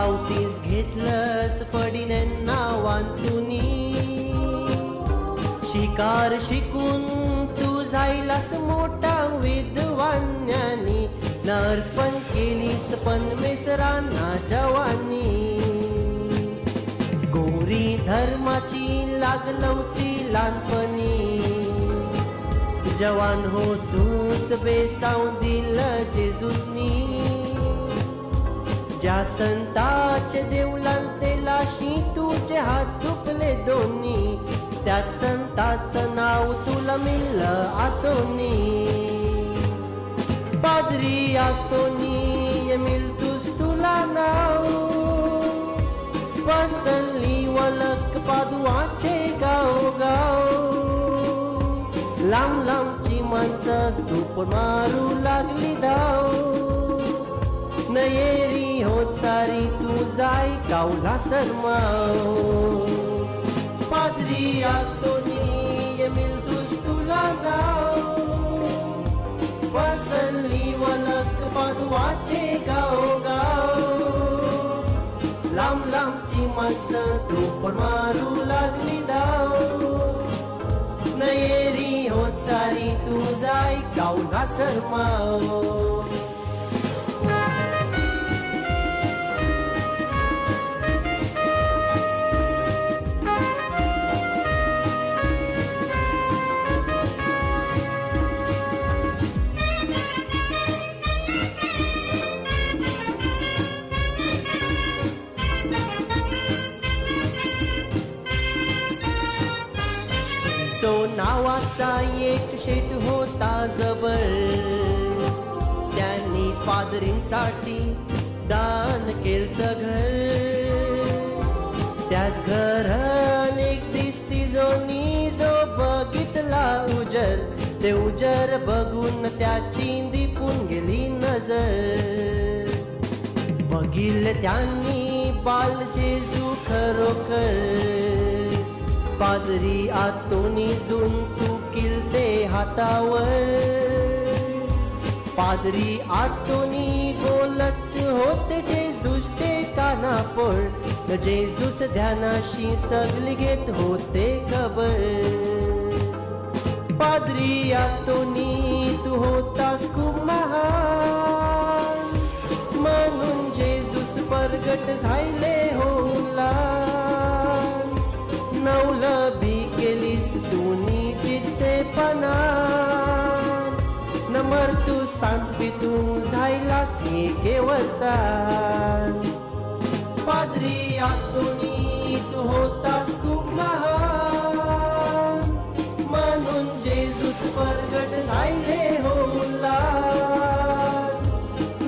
बावतीस घेतलंस फडीने नावांतुनी, शिकार शिकून तू झायलास मोठा विद्वान्यानी, नर्पण केलीस पनमेसरांना जवानी. गोरी धर्माची लागलवती लहानपणी, जवान हो तूस बेसाव दिलं जेजूसनी. ज्या संताचे देवलान तेलाशी तुझे हात दुखले दोन्ही, त्यात संताचं नाव तुला मिळलं आतोनी. पादरी आतोनी मिळतूस तुला नाव, वसली वलक पादुआचे गाव गाव. लांब लांबची माणसं तूप मारू लागली धाव, नयेरी होत सारी तू जाय कावला सरमाव. पादरी आतोनी मिळतूस तुला नाव, वसली वलक पादुआचे गाव गाव. लांब लांबची माणसं तूप मारू लागली धाव, नयेरी होत सारी तू जाय कावला सरमाव. तो नावाचा एक शेठ होता जबर, त्यांनी पादरींसाठी दान केलं घर. त्याच घरान एक दिसती जोनी जो बघितला उजर, ते उजर बघून त्याची दिपून गेली नजर. बघितले त्यांनी बाल जेजू खरोखर, पादरी आतोनी जून तू किलते हातावर. पादरी आतोनी बोलत होते जेजूसचे कानापड, जेजूस ध्यानाशी सगळी घेत होते खबर. पादरी आतोनी तू होतास खूप महान, म्हणून जेजूस प्रगट झाले होला. नवलबी केलीस तुनी चित्तेपणा, नमर तू सांग तू झायलास एके वर्षान. पादरी आतोनी तू होतास खूप महान, म्हणून जेजूस प्रगट झाले होला.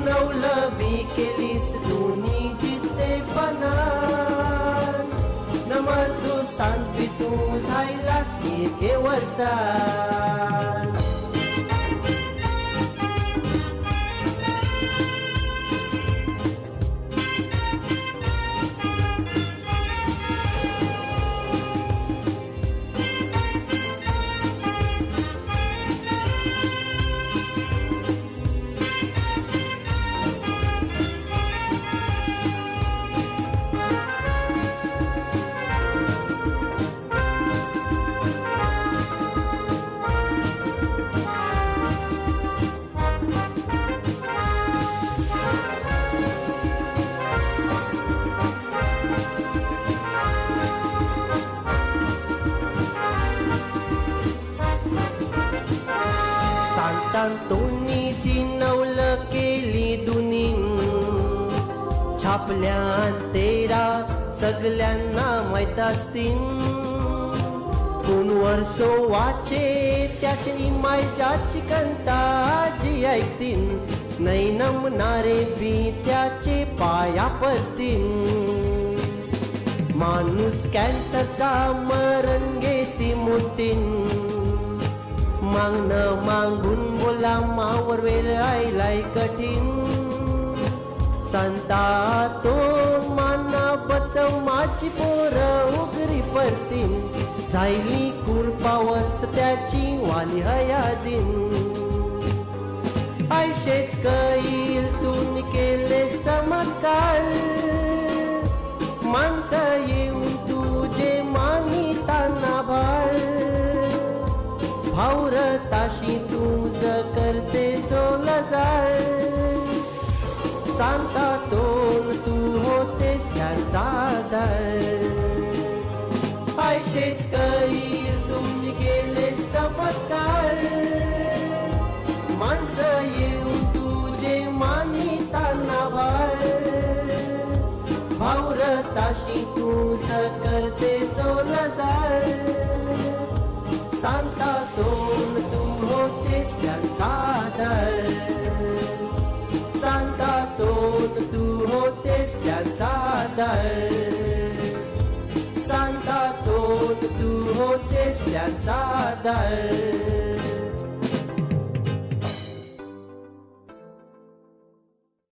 नवलबी केलीस तुनी चित्तेपणा, नमर तू सांग तू झायलास एके वर्षान. सांतांतोनीची नवल केली दुनीन, छापल्यान तेरा सगळ्यांना माहीत असतील. पूण वर्सो वाचे त्याचे इमायजाची कंता जी ऐकतीन, नाही नमणारे बी त्याचे पाया पडतीन. माणूस कॅन्सरचा मरण घेती मुठीन, मागणं मागून बोला मावर वेळ आयलाय कठीण. संता तो माना बचव माझी पोर उगरी पडतीन, झायली कुरपावस त्याची वाली हयादीन. आयशेच कैल तून केले चमत्कार, भावरताशी तुझ करते सोलजार सांता तोल तू होतेस त्यांचा आधार आयशेच करील तुम्ही केले चमत्कार माणसं येऊन तुझे मानिताना भार भावरताशी तुझ करते सोलजार सांता तोल तू होतेस त्यांचा